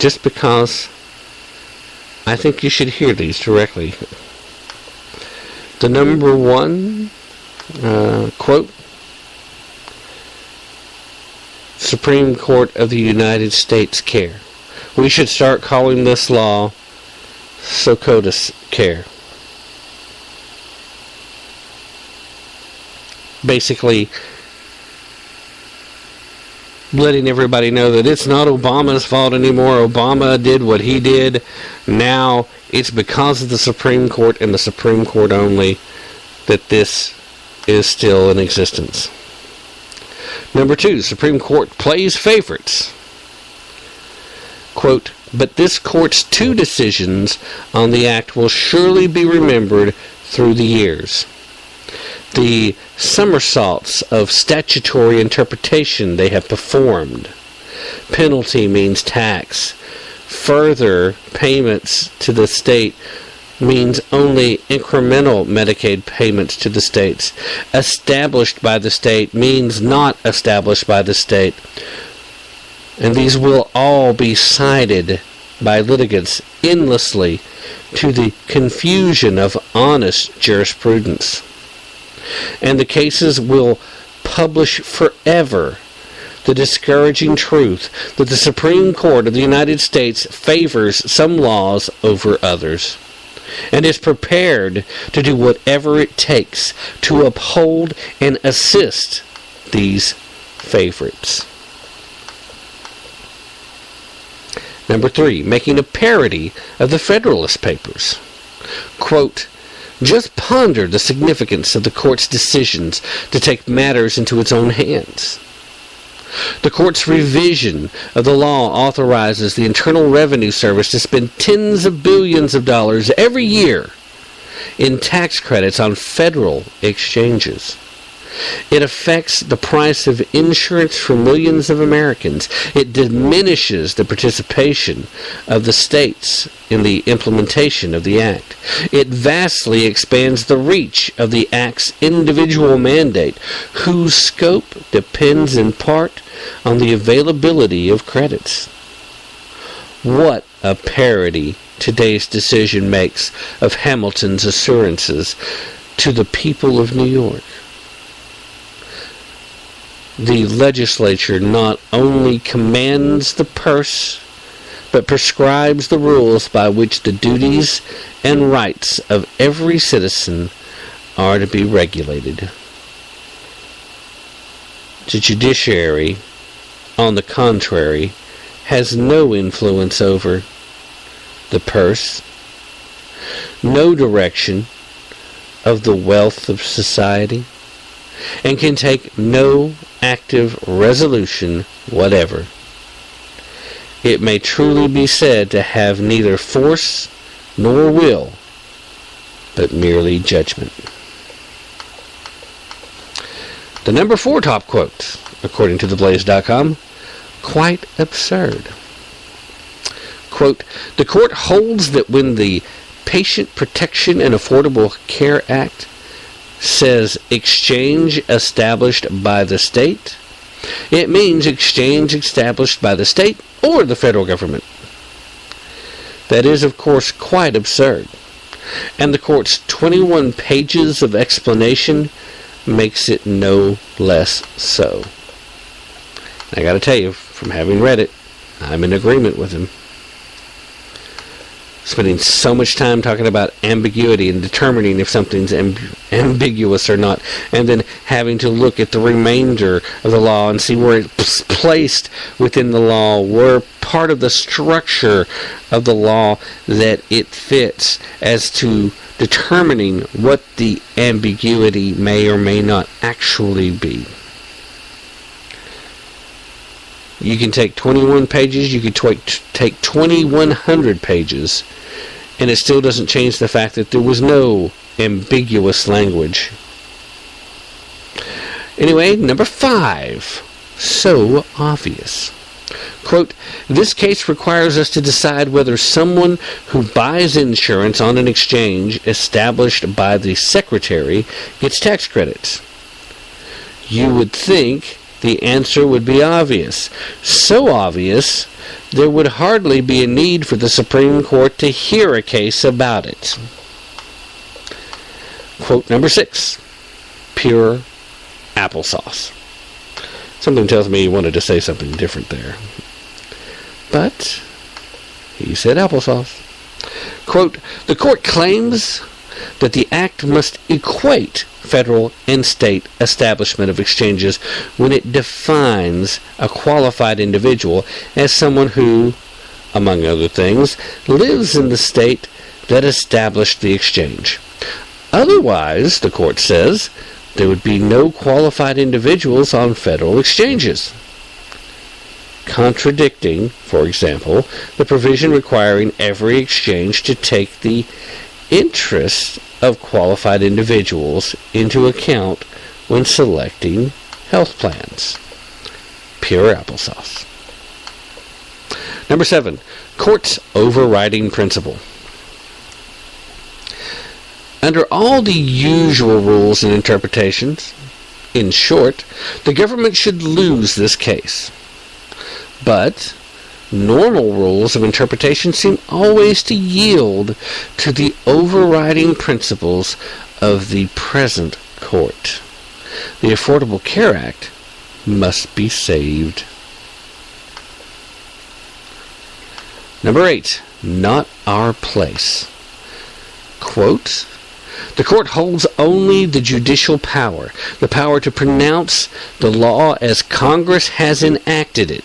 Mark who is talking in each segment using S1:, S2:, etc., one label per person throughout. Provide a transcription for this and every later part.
S1: just because I think you should hear these directly. The number one quote, Supreme Court of the United States care. We should start calling this law SCOTUScare. Basically, letting everybody know that it's not Obama's fault anymore. Obama did what he did. Now it's because of the Supreme Court and the Supreme Court only that this is still in existence. Number two, Supreme Court plays favorites. Quote, but this court's two decisions on the act will surely be remembered through the years. The somersaults of statutory interpretation they have performed. Penalty means tax. Further payments to the state means only incremental Medicaid payments to the states. Established by the state means not established by the state. And these will all be cited by litigants endlessly to the confusion of honest jurisprudence. And the cases will publish forever the discouraging truth that the Supreme Court of the United States favors some laws over others, and is prepared to do whatever it takes to uphold and assist these favorites. Number three, making a parody of the Federalist Papers. Quote, just ponder the significance of the court's decisions to take matters into its own hands. The court's revision of the law authorizes the Internal Revenue Service to spend tens of billions of dollars every year in tax credits on federal exchanges. It affects the price of insurance for millions of Americans. It diminishes the participation of the states in the implementation of the Act. It vastly expands the reach of the Act's individual mandate, whose scope depends in part on the availability of credits. What a parody today's decision makes of Hamilton's assurances to the people of New York. The legislature not only commands the purse, but prescribes the rules by which the duties and rights of every citizen are to be regulated. The judiciary, on the contrary, has no influence over the purse, no direction of the wealth of society, and can take no active resolution whatever. It may truly be said to have neither force nor will, but merely judgment. The number 4 top quote, according to theblaze.com, quite absurd. Quote, the court holds that when the Patient Protection and Affordable Care Act says exchange established by the state, it means exchange established by the state or the federal government. That is, of course, quite absurd, and the court's 21 pages of explanation makes it no less so. I gotta tell you, from having read it, I'm in agreement with him. Spending so much time talking about ambiguity and determining if something's ambiguous or not, and then having to look at the remainder of the law and see where it's placed within the law, where part of the structure of the law that it fits, as to determining what the ambiguity may or may not actually be. You can take 21 pages, you could take 2,100 pages, and it still doesn't change the fact that there was no ambiguous language. Anyway, number 5. So obvious. Quote, this case requires us to decide whether someone who buys insurance on an exchange established by the Secretary gets tax credits. You would think the answer would be obvious. So obvious there would hardly be a need for the Supreme Court to hear a case about it. Quote number 6, pure applesauce. Something tells me he wanted to say something different there. But he said applesauce. Quote, the court claims that the act must equate federal and state establishment of exchanges when it defines a qualified individual as someone who, among other things, lives in the state that established the exchange. Otherwise, the court says, there would be no qualified individuals on federal exchanges, contradicting, for example, the provision requiring every exchange to take the interests of qualified individuals into account when selecting health plans. Pure applesauce. Number 7, court's overriding principle. Under all the usual rules and interpretations, in short, the government should lose this case. But normal rules of interpretation seem always to yield to the overriding principles of the present court. The Affordable Care Act must be saved. Number 8, not our place. Quote, the court holds only the judicial power, the power to pronounce the law as Congress has enacted it.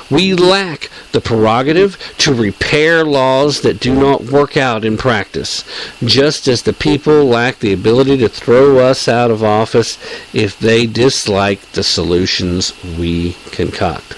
S1: We lack the prerogative to repair laws that do not work out in practice, just as the people lack the ability to throw us out of office if they dislike the solutions we concoct.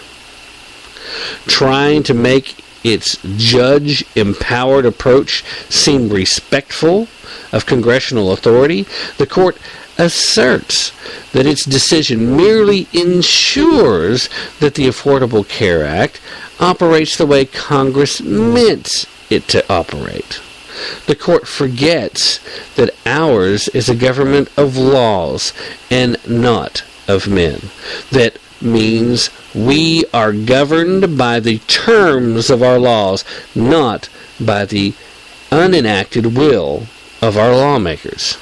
S1: Trying to make its judge-empowered approach seem respectful of congressional authority, the court asserts that its decision merely ensures that the Affordable Care Act operates the way Congress meant it to operate. The court forgets that ours is a government of laws and not of men. That means we are governed by the terms of our laws, not by the unenacted will of our lawmakers.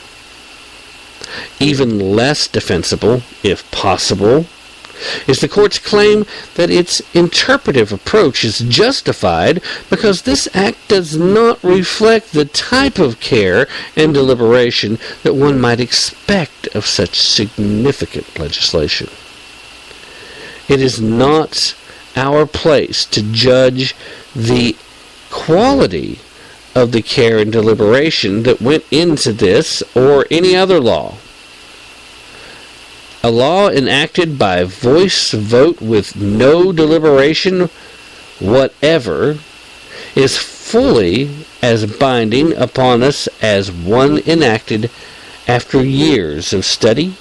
S1: Even less defensible, if possible, is the court's claim that its interpretive approach is justified because this act does not reflect the type of care and deliberation that one might expect of such significant legislation. It is not our place to judge the quality of the care and deliberation that went into this or any other law. A law enacted by voice vote with no deliberation whatever is fully as binding upon us as one enacted after years of study,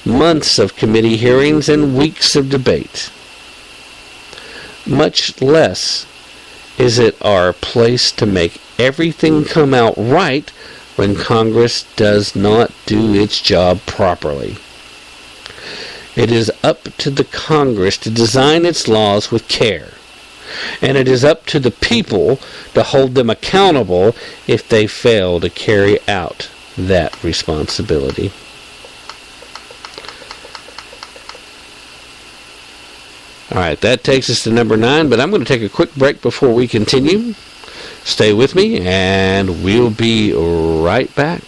S1: months of committee hearings, and weeks of debate. Much less is it our place to make everything come out right when Congress does not do its job properly. It is up to the Congress to design its laws with care, and it is up to the people to hold them accountable if they fail to carry out that responsibility. Alright, that takes us to number 9, but I'm going to take a quick break before we continue. Stay with me, and we'll be right back.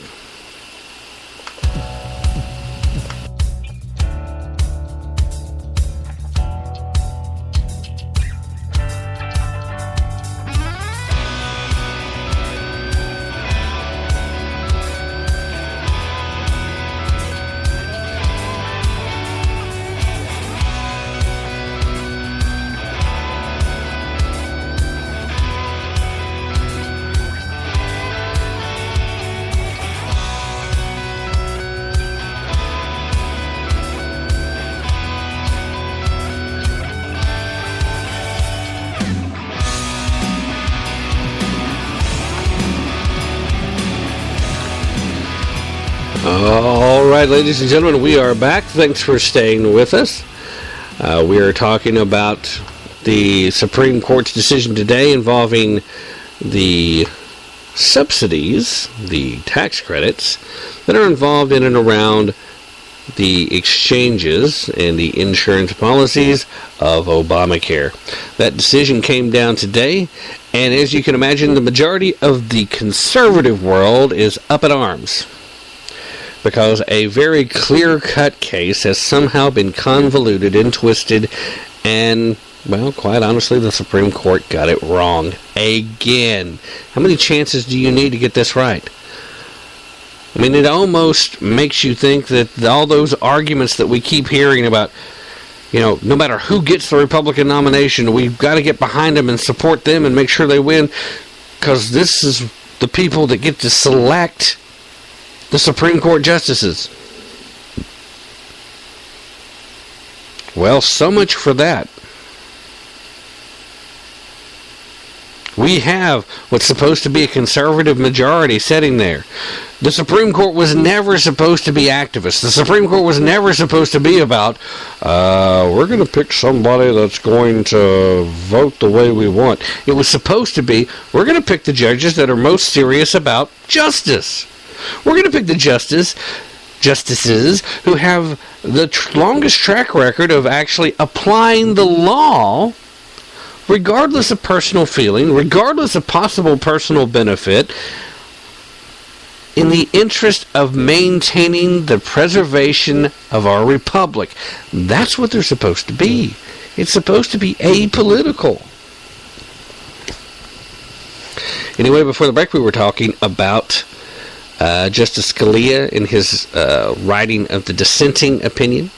S1: All right, ladies and gentlemen, we are back. Thanks for staying with us. We are talking about the Supreme Court's decision today involving the subsidies, the tax credits, that are involved in and around the exchanges and the insurance policies of Obamacare. That decision came down today, and as you can imagine, the majority of the conservative world is up in arms, because a very clear-cut case has somehow been convoluted and twisted, and, well, quite honestly, the Supreme Court got it wrong again. How many chances do you need to get this right? I mean, it almost makes you think that all those arguments that we keep hearing about, no matter who gets the Republican nomination, we've got to get behind them and support them and make sure they win, because this is the people that get to select the Supreme Court justices. Well, so much for that. We have what's supposed to be a conservative majority sitting there. The Supreme Court was never supposed to be activist. The Supreme Court was never supposed to be about, we're going to pick somebody that's going to vote the way we want. It was supposed to be, we're going to pick the judges that are most serious about justice. We're going to pick the justices who have the longest track record of actually applying the law, regardless of personal feeling, regardless of possible personal benefit, in the interest of maintaining the preservation of our republic. That's what they're supposed to be. It's supposed to be apolitical. Anyway, before the break, we were talking about Justice Scalia in his writing of the dissenting opinion.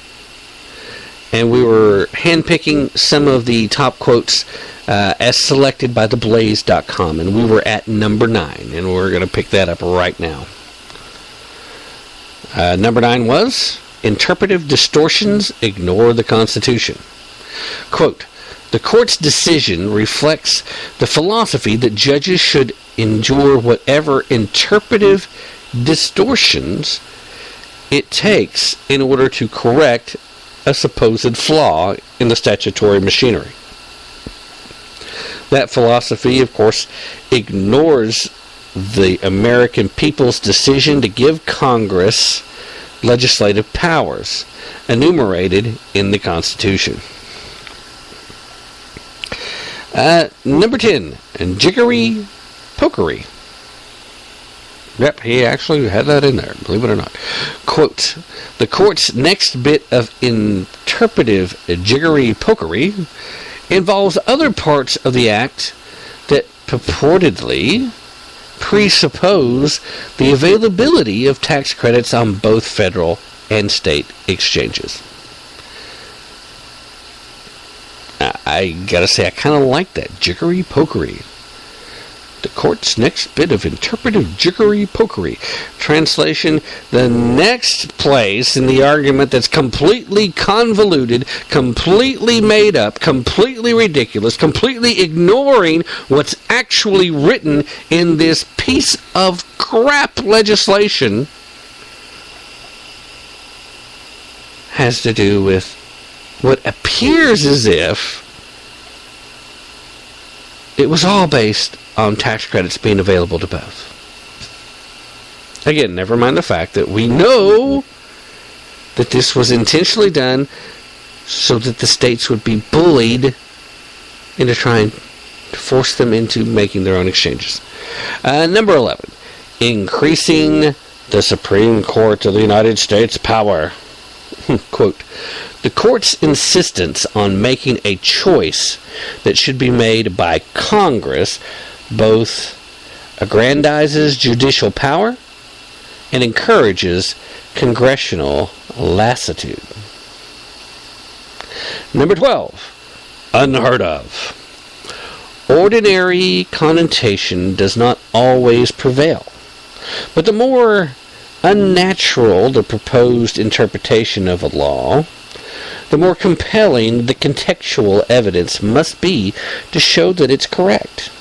S1: And we were handpicking some of the top quotes as selected by theblaze.com. And we were at number 9. And we're going to pick that up right now. Number 9 was, interpretive distortions ignore the Constitution. Quote, the court's decision reflects the philosophy that judges should endure whatever interpretive distortions it takes in order to correct a supposed flaw in the statutory machinery. That philosophy, of course, ignores the American people's decision to give Congress legislative powers enumerated in the Constitution. Number 10, jiggery pokery. Yep, he actually had that in there, believe it or not. Quote, the court's next bit of interpretive jiggery pokery involves other parts of the act that purportedly presuppose the availability of tax credits on both federal and state exchanges. I gotta say, I kind of like that, jiggery pokery. The court's next bit of interpretive jiggery pokery. Translation, the next place in the argument that's completely convoluted, completely made up, completely ridiculous, completely ignoring what's actually written in this piece of crap legislation, has to do with what appears as if it was all based on tax credits being available to both. Again, never mind the fact that we know that this was intentionally done so that the states would be bullied into trying to force them into making their own exchanges. Number 11, increasing the Supreme Court of the United States power. Quote, the court's insistence on making a choice that should be made by Congress both aggrandizes judicial power and encourages congressional lassitude. Number 12, unheard of. Ordinary connotation does not always prevail, but the more unnatural the proposed interpretation of a law, the more compelling the contextual evidence must be to show that it's correct.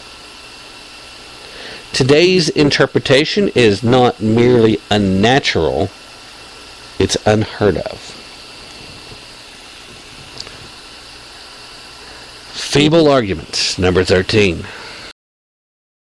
S1: Today's interpretation is not merely unnatural, it's unheard of. Feeble argument, number 13.